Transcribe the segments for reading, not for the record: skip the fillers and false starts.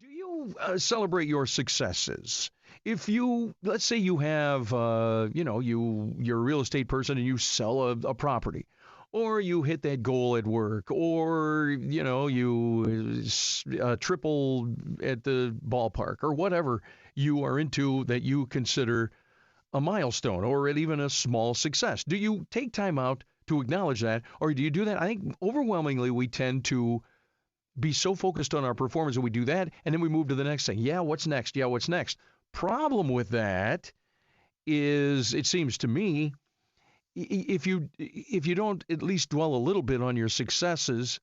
Do you celebrate your successes? If you, let's say you have, you're a real estate person and you sell a property, or you hit that goal at work, or, you triple at the ballpark, or whatever you are into that you consider a milestone or even a small success. Do you take time out to acknowledge that, or do you do that? I think overwhelmingly we tend to be so focused on our performance and we do that, and then we move to the next thing. Yeah, what's next? Yeah, what's next? Problem with that is, it seems to me, if you don't at least dwell a little bit on your successes,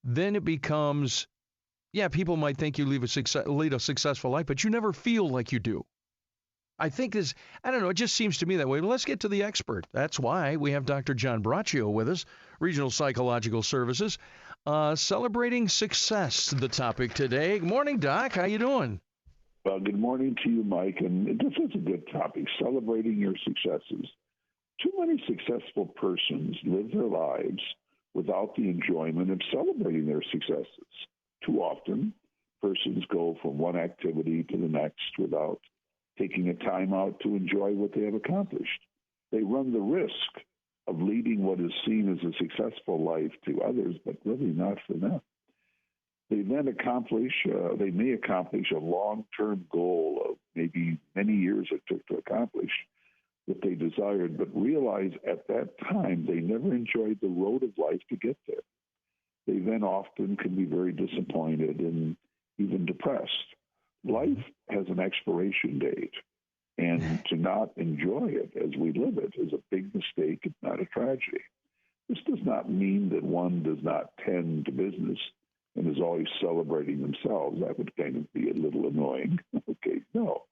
then it becomes, yeah, people might think you lead a successful life, but you never feel like you do. I don't know, it just seems to me that way. But let's get to the expert. That's why we have Dr. John Braccio with us, Regional Psychological Services, celebrating success, the topic today. Good morning, Doc. How you doing? Well, good morning to you, Mike. And this is a good topic, celebrating your successes. Too many successful persons live their lives without the enjoyment of celebrating their successes. Too often, persons go from one activity to the next without taking a time out to enjoy what they have accomplished. They run the risk of leading what is seen as a successful life to others, but really not for them. They then they may accomplish a long-term goal of maybe many years it took to accomplish that they desired, but realize at that time they never enjoyed the road of life to get there. They then often can be very disappointed and even depressed. Life has an expiration date, and to not enjoy it as we live it is a big mistake, if not a tragedy. This does not mean that one does not tend to business and is always celebrating themselves. That would kind of be a little annoying. Okay, no.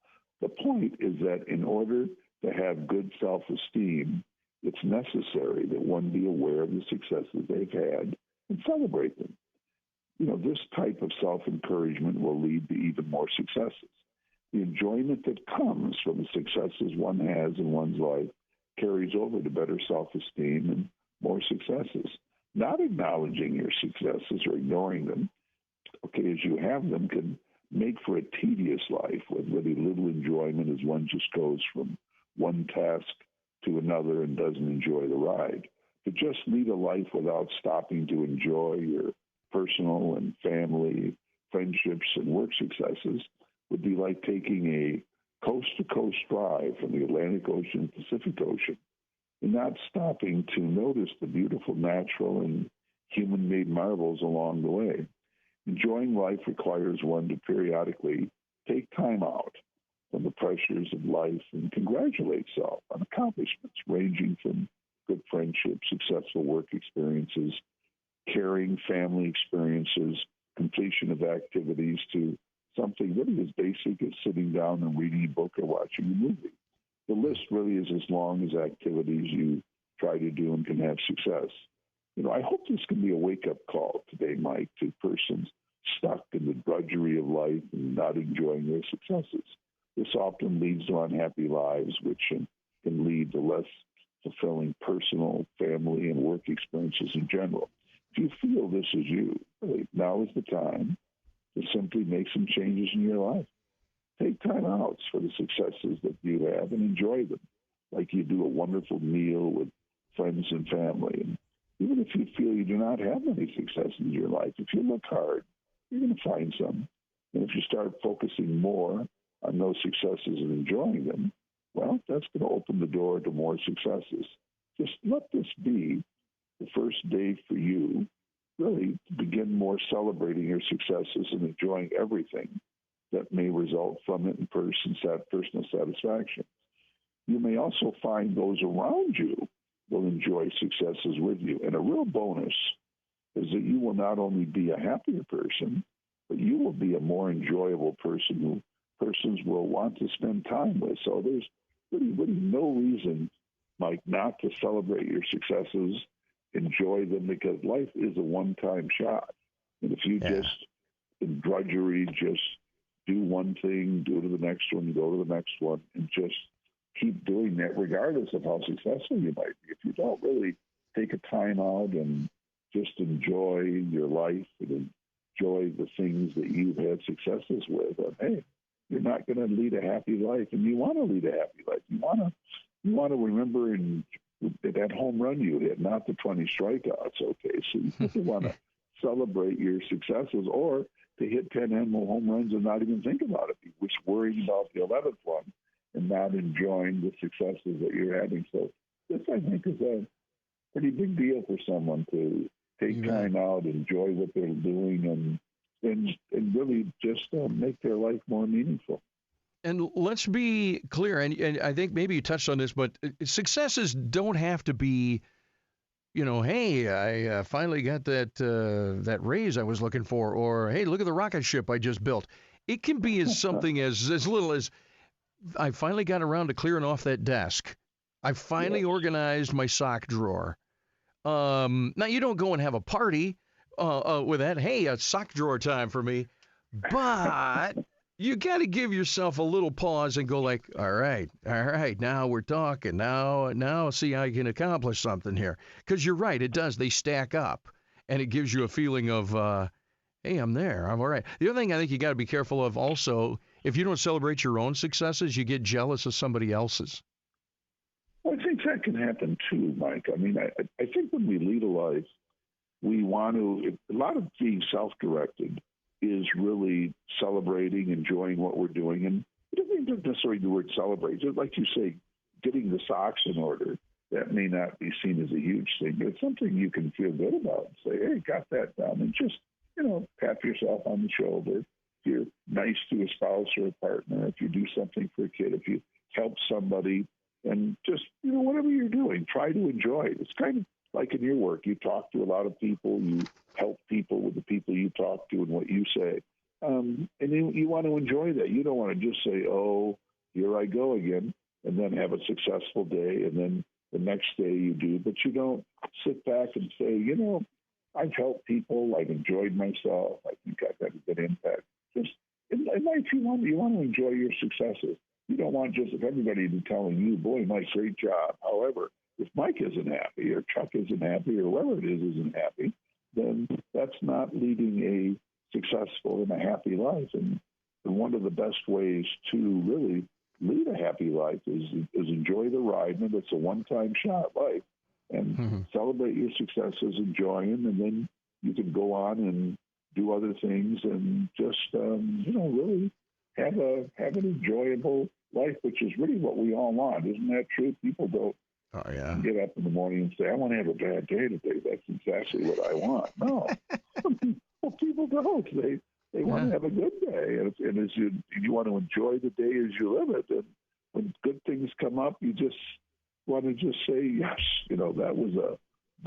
The point is that in order to have good self-esteem, it's necessary that one be aware of the successes they've had and celebrate them. This type of self-encouragement will lead to even more successes. The enjoyment that comes from the successes one has in one's life carries over to better self-esteem and more successes. Not acknowledging your successes or ignoring them, okay, as you have them, can make for a tedious life with really little enjoyment as one just goes from one task to another and doesn't enjoy the ride. To just lead a life without stopping to enjoy your personal and family, friendships, and work successes would be like taking a coast-to-coast drive from the Atlantic Ocean to Pacific Ocean and not stopping to notice the beautiful natural and human-made marvels along the way. Enjoying life requires one to periodically take time out from the pressures of life and congratulate self on accomplishments ranging from good friendships, successful work experiences, caring family experiences, completion of activities, to something really as basic as sitting down and reading a book or watching a movie. The list really is as long as activities you try to do and can have success. I hope this can be a wake-up call today, Mike, to persons stuck in the drudgery of life and not enjoying their successes. This often leads to unhappy lives, which can lead to less fulfilling personal, family, and work experiences in general. If you feel this is you, really, now is the time to simply make some changes in your life. Take time outs for the successes that you have and enjoy them, like you do a wonderful meal with friends and family. And even if you feel you do not have many successes in your life, if you look hard, you're going to find some. And if you start focusing more on those successes and enjoying them, well, that's going to open the door to more successes. Just let this be the first day for you, really, to begin more celebrating your successes and enjoying everything that may result from it in personal satisfaction. You may also find those around you will enjoy successes with you. And a real bonus is that you will not only be a happier person, but you will be a more enjoyable person who persons will want to spend time with. So there's really no reason, Mike, not to celebrate your successes, enjoy them, because life is a one-time shot. And if you just, in drudgery, just do one thing, do to the next one, go to the next one, and just keep doing that regardless of how successful you might be. If you don't really take a time out and just enjoy your life and enjoy the things that you've had successes with. And hey, you're not going to lead a happy life, and you want to lead a happy life. You want to remember in that home run you hit, not the 20 strikeouts. Okay, so you want to celebrate your successes, or to hit 10 animal home runs and not even think about it, which worrying about the 11th one and not enjoying the successes that you're having. So this, I think, is a pretty big deal for someone to take time out, enjoy what they're doing, and really just make their life more meaningful. And let's be clear, and I think maybe you touched on this, but successes don't have to be, hey, I finally got that raise I was looking for, or hey, look at the rocket ship I just built. It can be as something as little as I finally got around to clearing off that desk. I finally organized my sock drawer. Now, you don't go and have a party with that. Hey, a sock drawer time for me. But you got to give yourself a little pause and go like, all right, now we're talking. Now see how you can accomplish something here. Because you're right, it does. They stack up, and it gives you a feeling of, hey, I'm there. I'm all right. The other thing I think you got to be careful of also, if you don't celebrate your own successes, you get jealous of somebody else's. Well, I think that can happen too, Mike. I mean, I think when we lead a life, we want to, a lot of being self-directed is really celebrating, enjoying what we're doing. And it doesn't necessarily the word celebrate. Just like you say, getting the socks in order, that may not be seen as a huge thing, but it's something you can feel good about and say, hey, got that done. And just, pat yourself on the shoulder. If you're nice to a spouse or a partner, if you do something for a kid, if you help somebody, and just, whatever you're doing, try to enjoy it. It's kind of like in your work. You talk to a lot of people. You help people with the people you talk to and what you say. And you want to enjoy that. You don't want to just say, oh, here I go again, and then have a successful day, and then the next day you do. But you don't sit back and say, I've helped people. I've enjoyed myself. I think I've had a good impact. Just in life, you want to enjoy your successes. You don't want just everybody to telling you, boy, Mike, great job. However, if Mike isn't happy or Chuck isn't happy or whoever it is isn't happy, then that's not leading a successful and a happy life. And one of the best ways to really lead a happy life is enjoy the ride. And it's a one-time shot life. And celebrate your successes, enjoy them, and then you can go on and do other things and just, really have an enjoyable life, which is really what we all want. Isn't that true? People don't get up in the morning and say, I want to have a bad day today. That's exactly what I want. No. Well, people don't. They want to have a good day. And as you want to enjoy the day as you live it. And when good things come up, you just want to just say, yes, that was a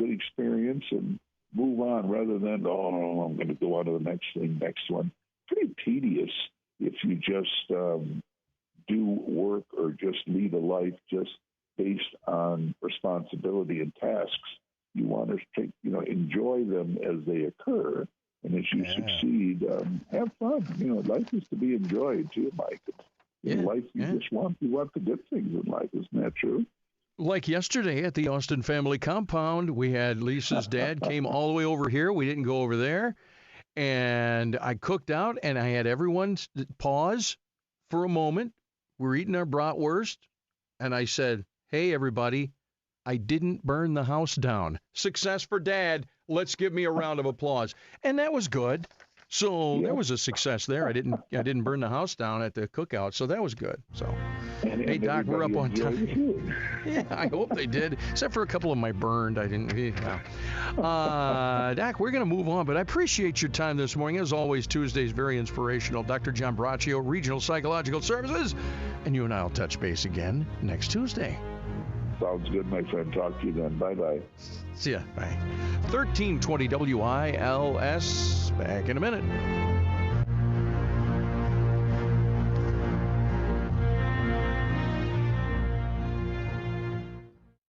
good experience, and move on rather than, oh, I'm going to go on to the next one. Pretty tedious if you just do work or just lead a life just based on responsibility and tasks. You want to take, enjoy them as they occur, and as you succeed, have fun. Life is to be enjoyed too, Mike. In life, you want the good things in life. Isn't that true? Like yesterday at the Austin family compound, we had Lisa's dad came all the way over here. We didn't go over there. And I cooked out, and I had everyone pause for a moment. We're eating our bratwurst. And I said, hey, everybody, I didn't burn the house down. Success for Dad. Let's give me a round of applause. And that was good. So there was a success there. I didn't burn the house down at the cookout, so that was good. So, hey, Doc, we're up on time. Yeah, I hope they did, except for a couple of them I burned. I didn't. Doc, we're going to move on, but I appreciate your time this morning. As always, Tuesday's very inspirational. Dr. John Braccio, Regional Psychological Services, and you and I will touch base again next Tuesday. Sounds good, my friend. Talk to you then. Bye-bye. See ya. Bye. 1320 WILS. Back in a minute.